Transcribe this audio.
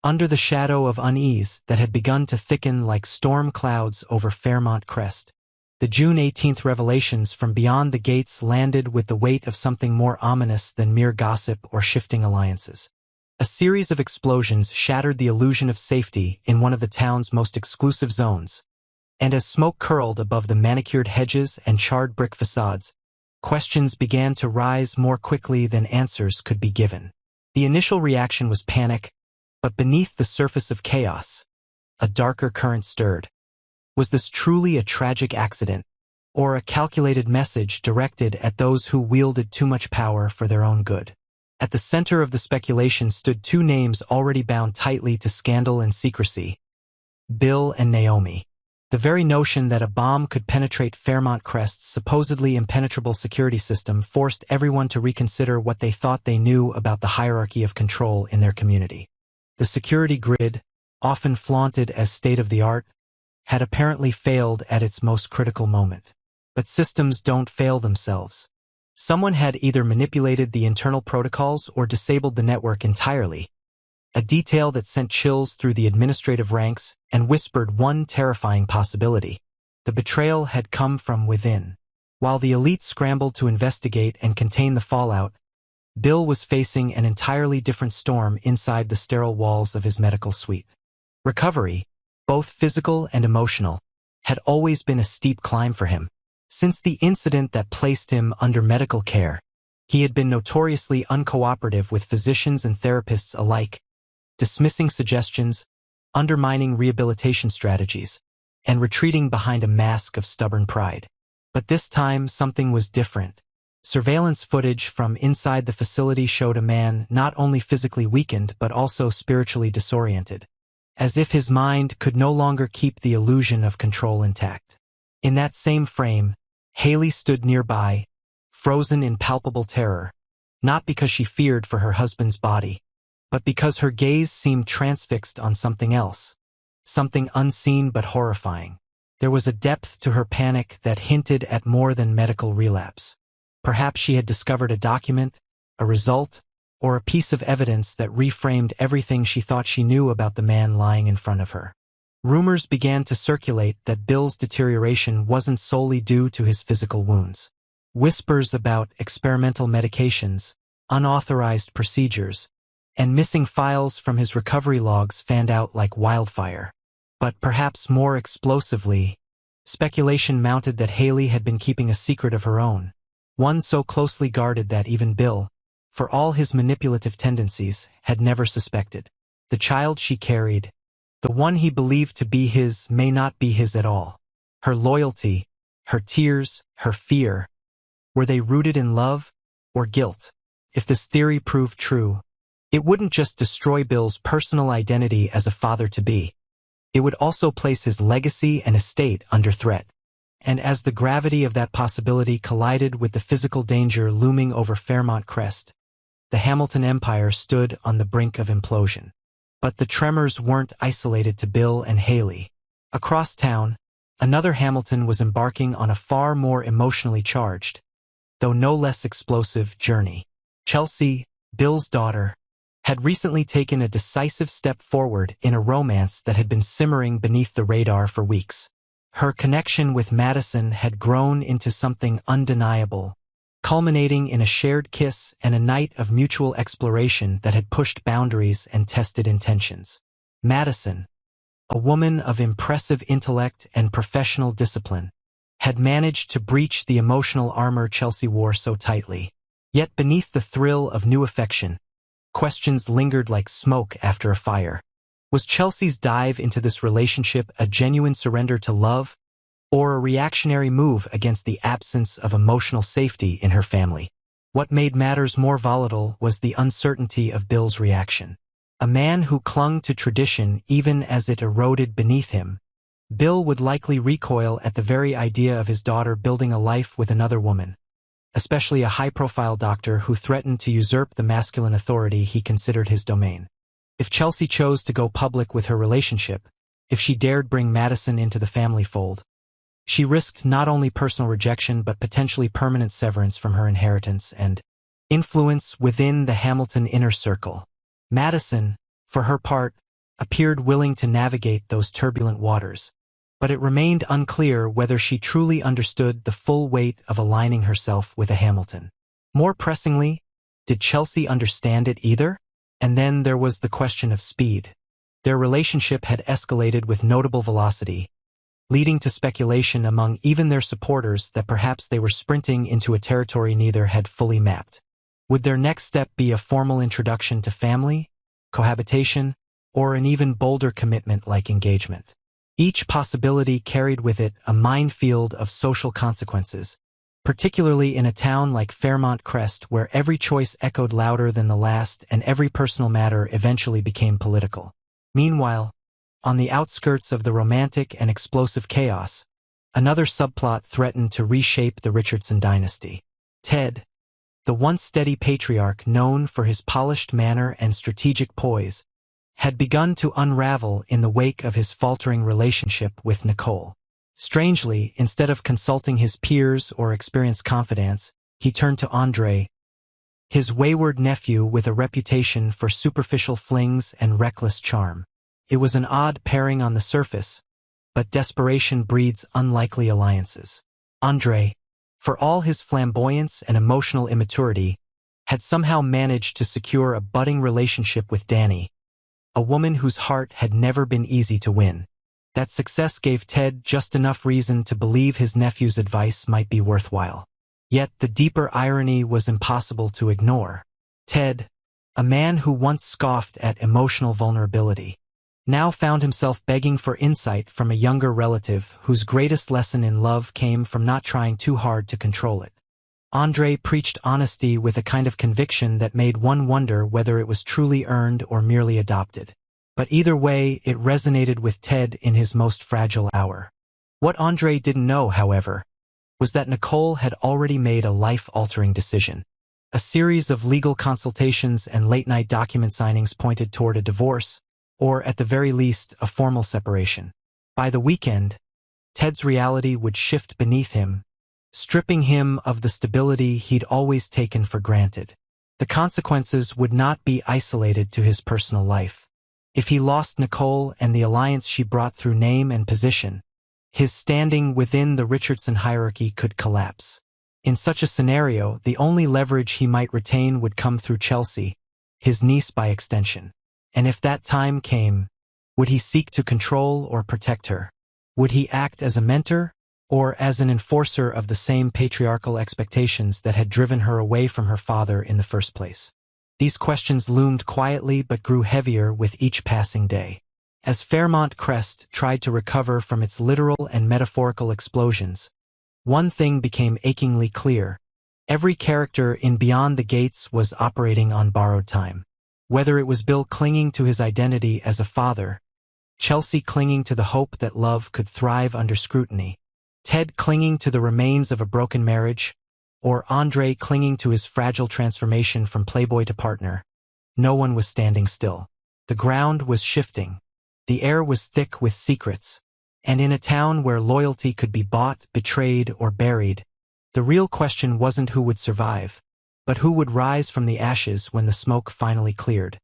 under the shadow of unease that had begun to thicken like storm clouds over Fairmont Crest. The June 18th revelations from beyond the gates landed with the weight of something more ominous than mere gossip or shifting alliances. A series of explosions shattered the illusion of safety in one of the town's most exclusive zones, and as smoke curled above the manicured hedges and charred brick facades, questions began to rise more quickly than answers could be given. The initial reaction was panic, but beneath the surface of chaos, a darker current stirred. Was this truly a tragic accident, or a calculated message directed at those who wielded too much power for their own good? At the center of the speculation stood two names already bound tightly to scandal and secrecy: Bill and Naomi. The very notion that a bomb could penetrate Fairmont Crest's supposedly impenetrable security system forced everyone to reconsider what they thought they knew about the hierarchy of control in their community. The security grid, often flaunted as state-of-the-art, had apparently failed at its most critical moment. But systems don't fail themselves. Someone had either manipulated the internal protocols or disabled the network entirely, a detail that sent chills through the administrative ranks and whispered one terrifying possibility. The betrayal had come from within. While the elite scrambled to investigate and contain the fallout, Bill was facing an entirely different storm inside the sterile walls of his medical suite. Recovery, both physical and emotional, had always been a steep climb for him. Since the incident that placed him under medical care, he had been notoriously uncooperative with physicians and therapists alike, dismissing suggestions, undermining rehabilitation strategies, and retreating behind a mask of stubborn pride. But this time, something was different. Surveillance footage from inside the facility showed a man not only physically weakened but also spiritually disoriented, as if his mind could no longer keep the illusion of control intact. In that same frame, Haley stood nearby, frozen in palpable terror, not because she feared for her husband's body, but because her gaze seemed transfixed on something else, something unseen but horrifying. There was a depth to her panic that hinted at more than medical relapse. Perhaps she had discovered a document, a result, or a piece of evidence that reframed everything she thought she knew about the man lying in front of her. Rumors began to circulate that Bill's deterioration wasn't solely due to his physical wounds. Whispers about experimental medications, unauthorized procedures, and missing files from his recovery logs fanned out like wildfire. But perhaps more explosively, speculation mounted that Haley had been keeping a secret of her own, one so closely guarded that even Bill, for all his manipulative tendencies, had never suspected. The child she carried, the one he believed to be his, may not be his at all. Her loyalty, her tears, her fear, were they rooted in love or guilt? If this theory proved true, it wouldn't just destroy Bill's personal identity as a father-to-be. It would also place his legacy and estate under threat. And as the gravity of that possibility collided with the physical danger looming over Fairmont Crest, the Hamilton Empire stood on the brink of implosion. But the tremors weren't isolated to Bill and Haley. Across town, another Hamilton was embarking on a far more emotionally charged, though no less explosive, journey. Chelsea, Bill's daughter, had recently taken a decisive step forward in a romance that had been simmering beneath the radar for weeks. Her connection with Madison had grown into something undeniable, culminating in a shared kiss and a night of mutual exploration that had pushed boundaries and tested intentions. Madison, a woman of impressive intellect and professional discipline, had managed to breach the emotional armor Chelsea wore so tightly. Yet beneath the thrill of new affection, questions lingered like smoke after a fire. Was Chelsea's dive into this relationship a genuine surrender to love, or a reactionary move against the absence of emotional safety in her family? What made matters more volatile was the uncertainty of Bill's reaction. A man who clung to tradition even as it eroded beneath him, Bill would likely recoil at the very idea of his daughter building a life with another woman, especially a high-profile doctor who threatened to usurp the masculine authority he considered his domain. If Chelsea chose to go public with her relationship, if she dared bring Madison into the family fold, she risked not only personal rejection but potentially permanent severance from her inheritance and influence within the Hamilton inner circle. Madison, for her part, appeared willing to navigate those turbulent waters. But it remained unclear whether she truly understood the full weight of aligning herself with a Hamilton. More pressingly, did Chelsea understand it either? And then there was the question of speed. Their relationship had escalated with notable velocity, leading to speculation among even their supporters that perhaps they were sprinting into a territory neither had fully mapped. Would their next step be a formal introduction to family, cohabitation, or an even bolder commitment like engagement? Each possibility carried with it a minefield of social consequences, particularly in a town like Fairmont Crest where every choice echoed louder than the last and every personal matter eventually became political. Meanwhile, on the outskirts of the romantic and explosive chaos, another subplot threatened to reshape the Richardson dynasty. Ted, the once steady patriarch known for his polished manner and strategic poise, had begun to unravel in the wake of his faltering relationship with Nicole. Strangely, instead of consulting his peers or experienced confidants, he turned to Andre, his wayward nephew with a reputation for superficial flings and reckless charm. It was an odd pairing on the surface, but desperation breeds unlikely alliances. Andre, for all his flamboyance and emotional immaturity, had somehow managed to secure a budding relationship with Dani, a woman whose heart had never been easy to win. That success gave Ted just enough reason to believe his nephew's advice might be worthwhile. Yet the deeper irony was impossible to ignore. Ted, a man who once scoffed at emotional vulnerability, now found himself begging for insight from a younger relative whose greatest lesson in love came from not trying too hard to control it. Andre preached honesty with a kind of conviction that made one wonder whether it was truly earned or merely adopted. But either way, it resonated with Ted in his most fragile hour. What Andre didn't know, however, was that Nicole had already made a life-altering decision. A series of legal consultations and late-night document signings pointed toward a divorce, or at the very least, a formal separation. By the weekend, Ted's reality would shift beneath him, stripping him of the stability he'd always taken for granted. The consequences would not be isolated to his personal life. If he lost Nicole and the alliance she brought through name and position, his standing within the Richardson hierarchy could collapse. In such a scenario, the only leverage he might retain would come through Chelsea, his niece by extension. And if that time came, would he seek to control or protect her? Would he act as a mentor, or as an enforcer of the same patriarchal expectations that had driven her away from her father in the first place? These questions loomed quietly but grew heavier with each passing day. As Fairmont Crest tried to recover from its literal and metaphorical explosions, one thing became achingly clear. Every character in Beyond the Gates was operating on borrowed time. Whether it was Bill clinging to his identity as a father, Chelsea clinging to the hope that love could thrive under scrutiny, Ted clinging to the remains of a broken marriage, or Andre clinging to his fragile transformation from playboy to partner, no one was standing still. The ground was shifting. The air was thick with secrets. And in a town where loyalty could be bought, betrayed, or buried, the real question wasn't who would survive, but who would rise from the ashes when the smoke finally cleared.